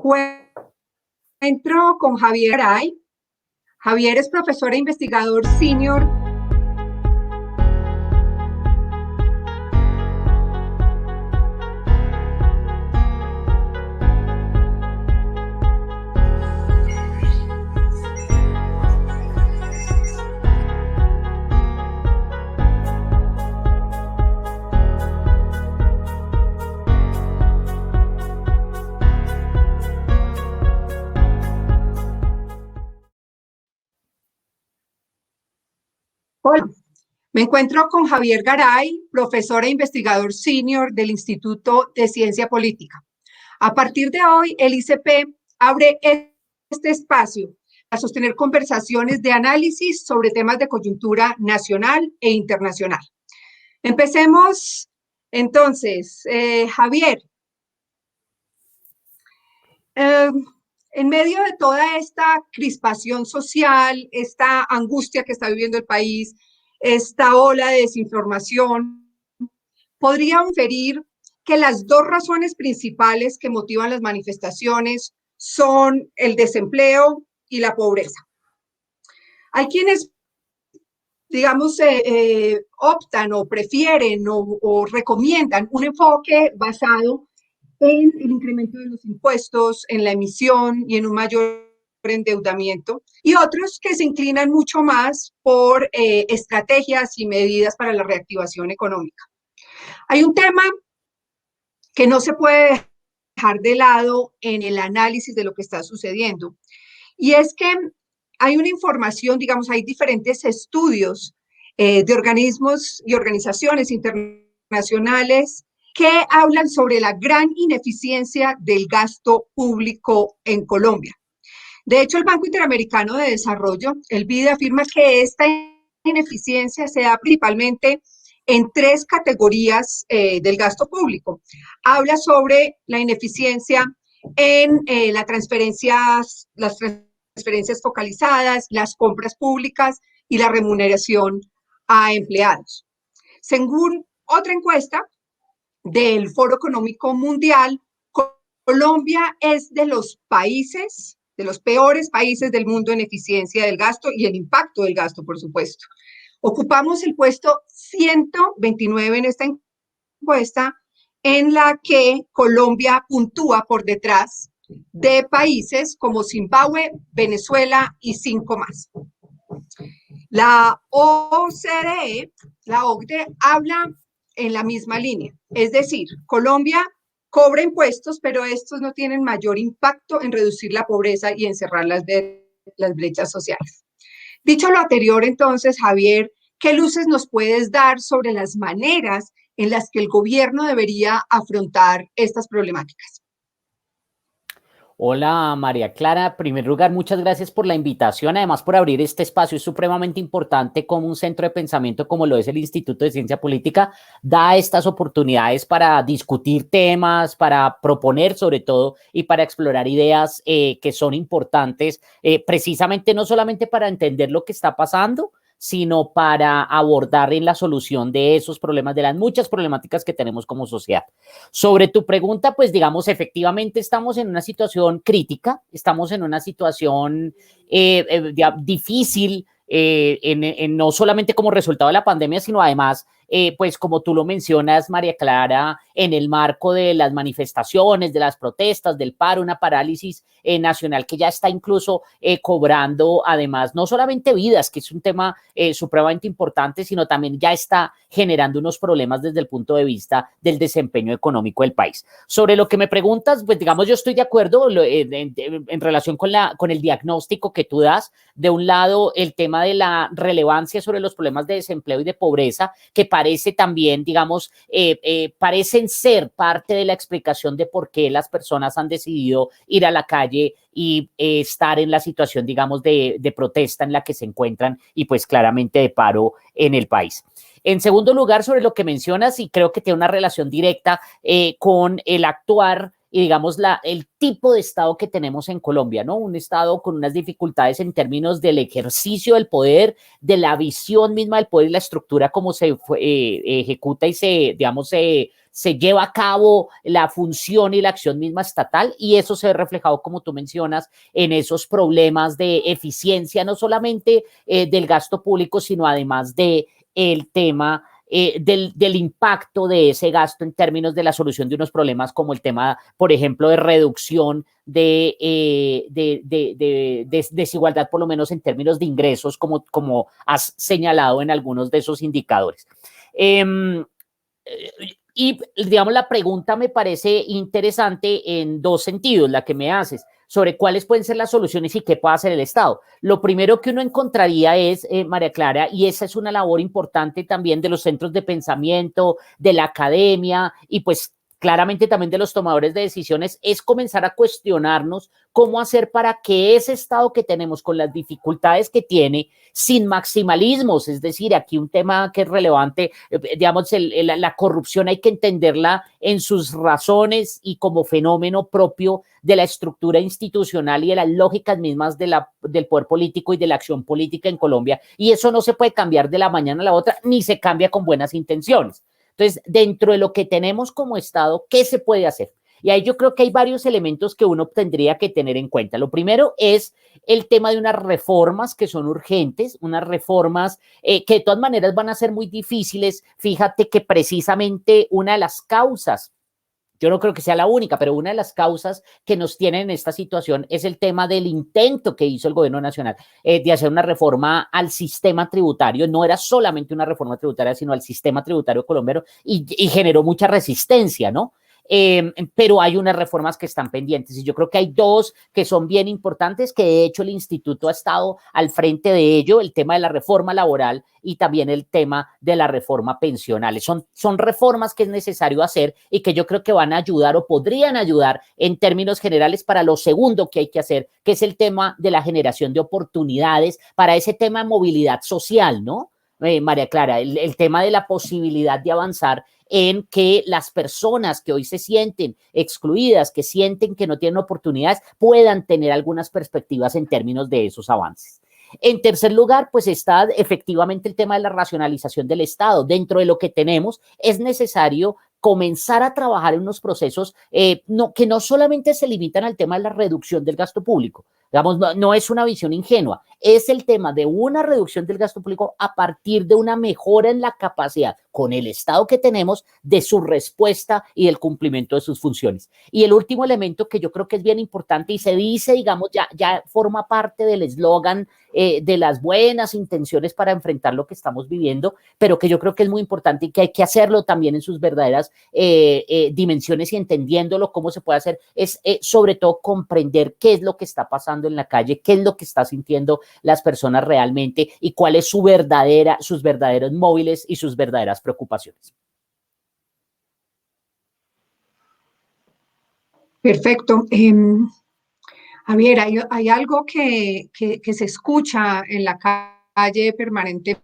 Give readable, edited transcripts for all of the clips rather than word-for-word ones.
encuentro con Javier Garay. Javier es profesor e investigador senior Hola, me encuentro con Javier Garay, profesor e investigador senior del Instituto de Ciencia Política. A partir de hoy, el ICP abre este espacio para sostener conversaciones de análisis sobre temas de coyuntura nacional e internacional. Empecemos entonces, Javier. En medio de toda esta crispación social, esta angustia que está viviendo el país, esta ola de desinformación, podría inferir que las dos razones principales que motivan las manifestaciones son el desempleo y la pobreza. Hay quienes, digamos, optan o prefieren o recomiendan un enfoque basado en el incremento de los impuestos, en la emisión y en un mayor endeudamiento, y otros que se inclinan mucho más por estrategias y medidas para la reactivación económica. Hay un tema que no se puede dejar de lado en el análisis de lo que está sucediendo, y es que hay una información, digamos, hay diferentes estudios de organismos y organizaciones internacionales que hablan sobre la gran ineficiencia del gasto público en Colombia. De hecho, el Banco Interamericano de Desarrollo, el BID, afirma que esta ineficiencia se da principalmente en tres categorías del gasto público. Habla sobre la ineficiencia en las transferencias focalizadas, las compras públicas y la remuneración a empleados. Según otra encuesta del Foro Económico Mundial, Colombia es de los peores países del mundo en eficiencia del gasto y el impacto del gasto, por supuesto. Ocupamos el puesto 129 en esta encuesta, en la que Colombia puntúa por detrás de países como Zimbabue, Venezuela y 5 más. La OCDE, la OCDE, habla en la misma línea, es decir, Colombia cobra impuestos, pero estos no tienen mayor impacto en reducir la pobreza y en cerrar las brechas sociales. Dicho lo anterior, entonces, Javier, ¿qué luces nos puedes dar sobre las maneras en las que el gobierno debería afrontar estas problemáticas? Hola María Clara, en primer lugar muchas gracias por la invitación, además por abrir este espacio. Es supremamente importante como un centro de pensamiento como lo es el Instituto de Ciencia Política da estas oportunidades para discutir temas, para proponer sobre todo y para explorar ideas que son importantes precisamente no solamente para entender lo que está pasando, sino para abordar en la solución de esos problemas, de las muchas problemáticas que tenemos como sociedad. Sobre tu pregunta, pues digamos, efectivamente estamos en una situación crítica, estamos en una situación difícil, no solamente como resultado de la pandemia, sino además, pues como tú lo mencionas, María Clara, en el marco de las manifestaciones, de las protestas, del paro, una parálisis nacional que ya está incluso cobrando, además, no solamente vidas, que es un tema supremamente importante, sino también ya está generando unos problemas desde el punto de vista del desempeño económico del país. Sobre lo que me preguntas, pues digamos, yo estoy de acuerdo en relación con el diagnóstico que tú das. De un lado, el tema de la relevancia sobre los problemas de desempleo y de pobreza, que parece también, digamos, parecen ser parte de la explicación de por qué las personas han decidido ir a la calle y estar en la situación, digamos, de protesta en la que se encuentran y pues claramente de paro en el país. En segundo lugar, sobre lo que mencionas, y creo que tiene una relación directa con el actuar y digamos el tipo de Estado que tenemos en Colombia, ¿no? Un Estado con unas dificultades en términos del ejercicio del poder, de la visión misma del poder y la estructura como se ejecuta y digamos, se lleva a cabo la función y la acción misma estatal, y eso se ve reflejado, como tú mencionas, en esos problemas de eficiencia, no solamente del gasto público, sino además de el tema del impacto de ese gasto en términos de la solución de unos problemas como el tema, por ejemplo, de reducción de desigualdad, por lo menos en términos de ingresos, como has señalado en algunos de esos indicadores. Y, digamos, la pregunta me parece interesante en dos sentidos, la que me haces, sobre cuáles pueden ser las soluciones y qué puede hacer el Estado. Lo primero que uno encontraría es, María Clara, y esa es una labor importante también de los centros de pensamiento, de la academia y pues claramente también de los tomadores de decisiones, es comenzar a cuestionarnos cómo hacer para que ese Estado que tenemos con las dificultades que tiene, sin maximalismos, es decir, aquí un tema que es relevante, digamos, la corrupción hay que entenderla en sus razones y como fenómeno propio de la estructura institucional y de las lógicas mismas del poder político y de la acción política en Colombia, y eso no se puede cambiar de la mañana a la otra, ni se cambia con buenas intenciones. Entonces, dentro de lo que tenemos como Estado, ¿qué se puede hacer? Y ahí yo creo que hay varios elementos que uno tendría que tener en cuenta. Lo primero es el tema de unas reformas que son urgentes, unas reformas que de todas maneras van a ser muy difíciles. Fíjate que precisamente una de las causas, yo no creo que sea la única, pero una de las causas que nos tienen en esta situación es el tema del intento que hizo el gobierno nacional de hacer una reforma al sistema tributario. No era solamente una reforma tributaria, sino al sistema tributario colombiano, y generó mucha resistencia, ¿no? Pero hay unas reformas que están pendientes y yo creo que hay dos que son bien importantes, que de hecho el instituto ha estado al frente de ello, el tema de la reforma laboral y también el tema de la reforma pensional. Son reformas que es necesario hacer y que yo creo que van a ayudar o podrían ayudar en términos generales para lo segundo que hay que hacer, que es el tema de la generación de oportunidades para ese tema de movilidad social, ¿no? María Clara, el tema de la posibilidad de avanzar en que las personas que hoy se sienten excluidas, que sienten que no tienen oportunidades, puedan tener algunas perspectivas en términos de esos avances. En tercer lugar, pues está efectivamente el tema de la racionalización del Estado. Dentro de lo que tenemos, es necesario comenzar a trabajar en unos procesos que no solamente se limitan al tema de la reducción del gasto público. Digamos, no es una visión ingenua, es el tema de una reducción del gasto público a partir de una mejora en la capacidad con el Estado que tenemos de su respuesta y del cumplimiento de sus funciones. Y el último elemento que yo creo que es bien importante y se dice, digamos, ya forma parte del eslogan de las buenas intenciones para enfrentar lo que estamos viviendo, pero que yo creo que es muy importante y que hay que hacerlo también en sus verdaderas dimensiones y entendiéndolo cómo se puede hacer, es sobre todo comprender qué es lo que está pasando en la calle, qué es lo que está sintiendo las personas realmente y cuál es sus verdaderos móviles y sus verdaderas preocupaciones. Perfecto. Javier, hay algo que se escucha en la calle permanentemente,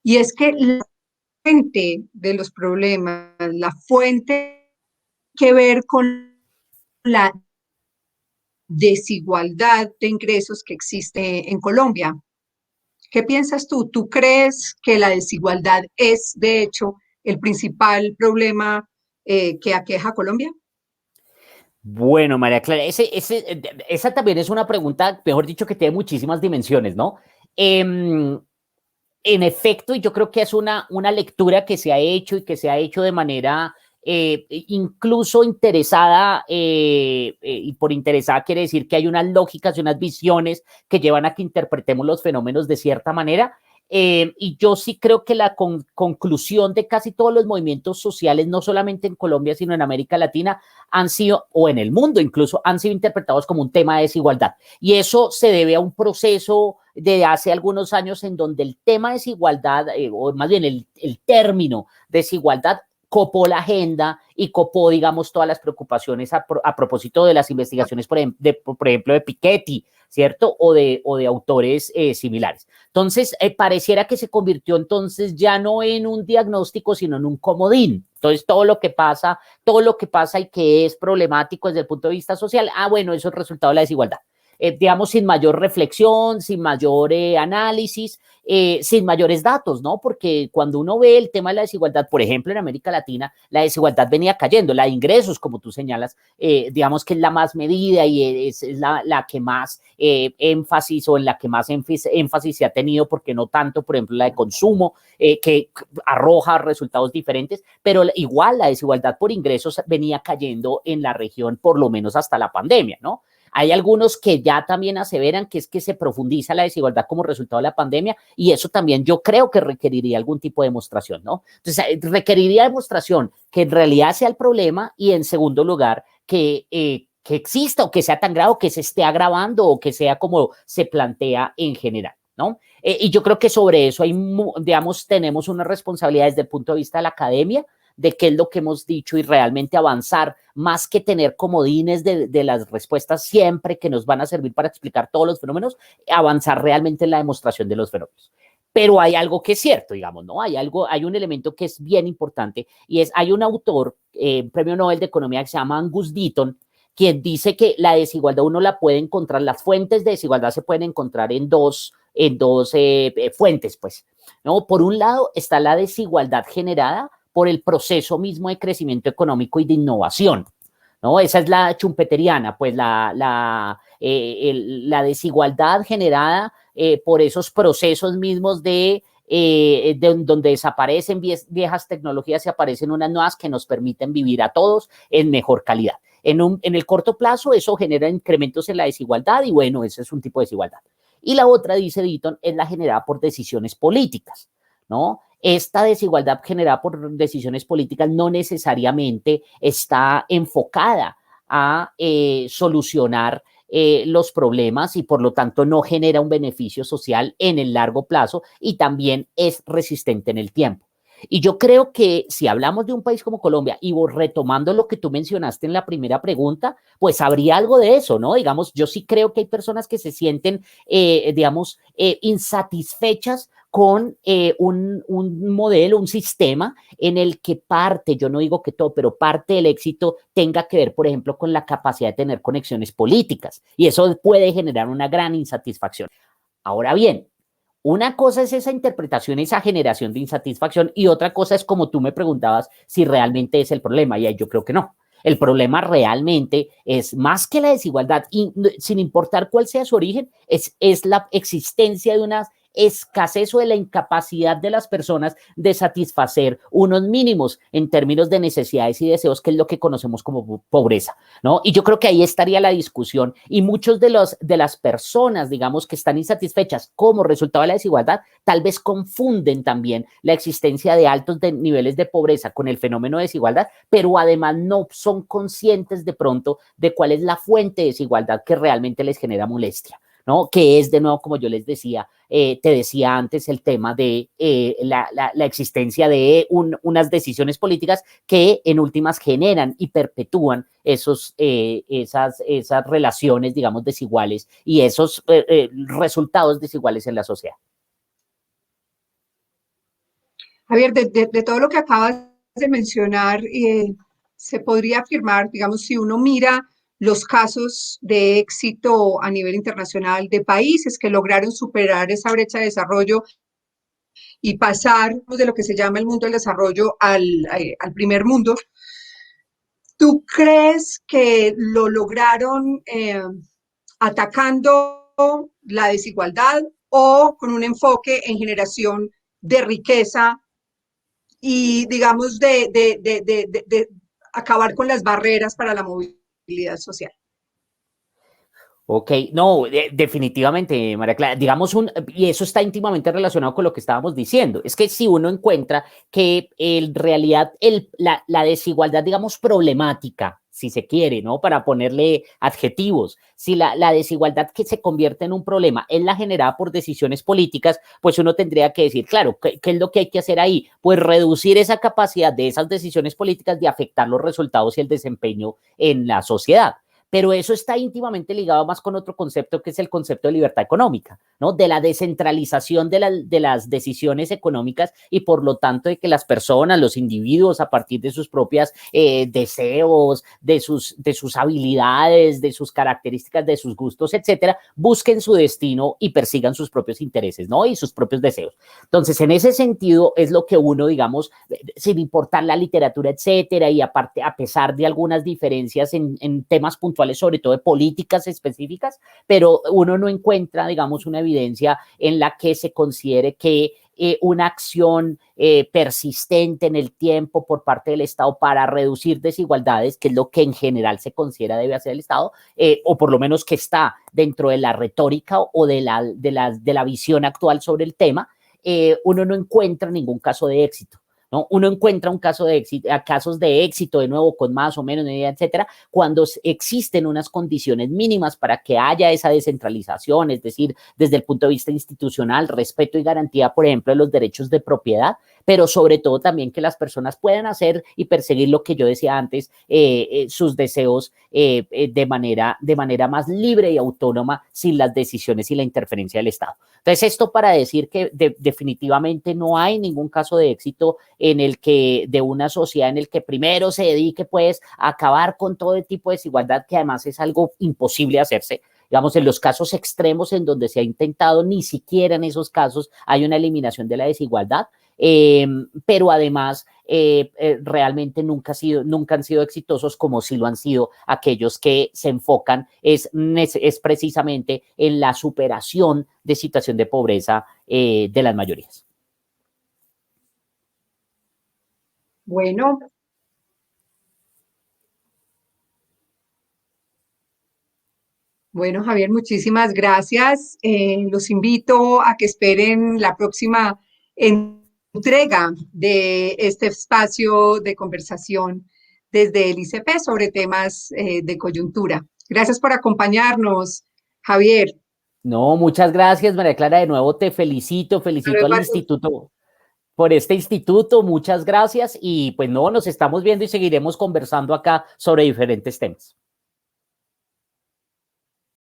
y es que la fuente de los problemas, la fuente que ver con la desigualdad de ingresos que existe en Colombia. ¿Qué piensas tú? ¿Tú crees que la desigualdad es, de hecho, el principal problema que aqueja a Colombia? Bueno, María Clara, esa también es una pregunta, mejor dicho, que tiene muchísimas dimensiones, ¿no? En efecto, y yo creo que es una lectura que se ha hecho y que se ha hecho de manera incluso interesada, y por interesada quiere decir que hay unas lógicas y unas visiones que llevan a que interpretemos los fenómenos de cierta manera. Y yo sí creo que la conclusión de casi todos los movimientos sociales, no solamente en Colombia, sino en América Latina, han sido, o en el mundo incluso, han sido interpretados como un tema de desigualdad. Y eso se debe a un proceso de hace algunos años en donde el tema desigualdad, o más bien el término desigualdad, copó la agenda y copó, digamos, todas las preocupaciones a propósito de las investigaciones, por ejemplo, de Piketty, ¿cierto? O de autores similares. Entonces, pareciera que se convirtió entonces ya no en un diagnóstico, sino en un comodín. Entonces, todo lo que pasa y que es problemático desde el punto de vista social, bueno, eso es resultado de la desigualdad. Digamos, sin mayor reflexión, sin mayor análisis, sin mayores datos, ¿no? Porque cuando uno ve el tema de la desigualdad, por ejemplo, en América Latina, la desigualdad venía cayendo, la de ingresos, como tú señalas, digamos que es la más medida y es la que más énfasis o en la que más énfasis se ha tenido, porque no tanto, por ejemplo, la de consumo, que arroja resultados diferentes, pero igual la desigualdad por ingresos venía cayendo en la región, por lo menos hasta la pandemia, ¿no? Hay algunos que ya también aseveran que es que se profundiza la desigualdad como resultado de la pandemia y eso también yo creo que requeriría algún tipo de demostración, ¿no? Entonces, requeriría demostración que en realidad sea el problema y en segundo lugar que exista o que sea tan grave o que se esté agravando o que sea como se plantea en general, ¿no? Y yo creo que sobre eso hay, digamos, tenemos una responsabilidad desde el punto de vista de la academia, de qué es lo que hemos dicho y realmente avanzar, más que tener comodines de las respuestas siempre que nos van a servir para explicar todos los fenómenos, avanzar realmente en la demostración de los fenómenos. Pero hay algo que es cierto, digamos, ¿no? Hay un elemento que es bien importante y hay un autor, premio Nobel de Economía que se llama Angus Deaton, quien dice que la desigualdad uno la puede encontrar, las fuentes de desigualdad se pueden encontrar en dos fuentes, pues, ¿no? Por un lado está la desigualdad generada por el proceso mismo de crecimiento económico y de innovación, ¿no? Esa es la schumpeteriana, pues la desigualdad generada por esos procesos mismos donde desaparecen viejas tecnologías y aparecen unas nuevas que nos permiten vivir a todos en mejor calidad. En el corto plazo eso genera incrementos en la desigualdad y bueno, ese es un tipo de desigualdad. Y la otra, dice Deaton, es la generada por decisiones políticas, ¿no? Esta desigualdad generada por decisiones políticas no necesariamente está enfocada a solucionar los problemas y por lo tanto no genera un beneficio social en el largo plazo y también es resistente en el tiempo. Y yo creo que si hablamos de un país como Colombia y retomando lo que tú mencionaste en la primera pregunta, pues habría algo de eso, ¿no? Digamos, yo sí creo que hay personas que se sienten, digamos, insatisfechas con un modelo, un sistema en el que parte, yo no digo que todo, pero parte del éxito tenga que ver, por ejemplo, con la capacidad de tener conexiones políticas. Y eso puede generar una gran insatisfacción. Ahora bien, una cosa es esa interpretación, esa generación de insatisfacción y otra cosa es como tú me preguntabas si realmente es el problema y yo creo que no. El problema realmente es más que la desigualdad y sin importar cuál sea su origen, es la existencia de una escasez o de la incapacidad de las personas de satisfacer unos mínimos en términos de necesidades y deseos, que es lo que conocemos como pobreza, ¿no? Y yo creo que ahí estaría la discusión y muchos de las personas, digamos, que están insatisfechas como resultado de la desigualdad, tal vez confunden también la existencia de altos niveles de pobreza con el fenómeno de desigualdad, pero además no son conscientes de pronto de cuál es la fuente de desigualdad que realmente les genera molestia, ¿no? Que es, de nuevo, como yo les decía, te decía antes, el tema de la existencia de unas decisiones políticas que en últimas generan y perpetúan esas relaciones, digamos, desiguales y esos resultados desiguales en la sociedad. Javier, de todo lo que acabas de mencionar, se podría afirmar, digamos, si uno mira los casos de éxito a nivel internacional de países que lograron superar esa brecha de desarrollo y pasar de lo que se llama el mundo del desarrollo al primer mundo, ¿tú crees que lo lograron atacando la desigualdad o con un enfoque en generación de riqueza y, digamos, de acabar con las barreras para la movilidad social? Ok, no, definitivamente, María Clara, digamos, y eso está íntimamente relacionado con lo que estábamos diciendo, es que si uno encuentra que en realidad la desigualdad, digamos, problemática, si se quiere, ¿no? Para ponerle adjetivos, si la desigualdad que se convierte en un problema es la generada por decisiones políticas, pues uno tendría que decir, claro, ¿qué es lo que hay que hacer ahí? Pues reducir esa capacidad de esas decisiones políticas de afectar los resultados y el desempeño en la sociedad. pero eso está íntimamente ligado más con otro concepto que es el concepto de libertad económica, ¿no? De la descentralización de las decisiones económicas y por lo tanto de que las personas, los individuos, a partir de sus propias deseos, de sus habilidades, de sus características, de sus gustos, etcétera, busquen su destino y persigan sus propios intereses, ¿no? Y sus propios deseos. Entonces, en ese sentido, es lo que uno, digamos, sin importar la literatura, etcétera, y aparte, a pesar de algunas diferencias en temas puntuales, sobre todo de políticas específicas, pero uno no encuentra, digamos, una evidencia en la que se considere que una acción persistente en el tiempo por parte del Estado para reducir desigualdades, que es lo que en general se considera debe hacer el Estado, o por lo menos que está dentro de la retórica o de la visión actual sobre el tema, uno no encuentra ningún caso de éxito. ¿No? Uno encuentra un caso de éxito, casos de éxito, de nuevo, con más o menos medida, etcétera, cuando existen unas condiciones mínimas para que haya esa descentralización, es decir, desde el punto de vista institucional, respeto y garantía, por ejemplo, de los derechos de propiedad, pero sobre todo también que las personas puedan hacer y perseguir lo que yo decía antes, sus deseos de manera más libre y autónoma, sin las decisiones y la interferencia del Estado. Entonces, esto para decir que definitivamente no hay ningún caso de éxito en el que, de una sociedad en el que primero se dedique pues a acabar con todo tipo de desigualdad, que además es algo imposible hacerse. Digamos, en los casos extremos en donde se ha intentado, ni siquiera en esos casos hay una eliminación de la desigualdad, pero además realmente nunca han sido exitosos como sí lo han sido aquellos que se enfocan es precisamente en la superación de situación de pobreza de las mayorías. Bueno, bueno, Javier, muchísimas gracias. Los invito a que esperen la próxima entrega de este espacio de conversación desde el ICP sobre temas de coyuntura. Gracias por acompañarnos, Javier. No, muchas gracias, María Clara. De nuevo te felicito, Hasta felicito luego al a todos. instituto por este instituto, muchas gracias y pues no, nos estamos viendo y seguiremos conversando acá sobre diferentes temas.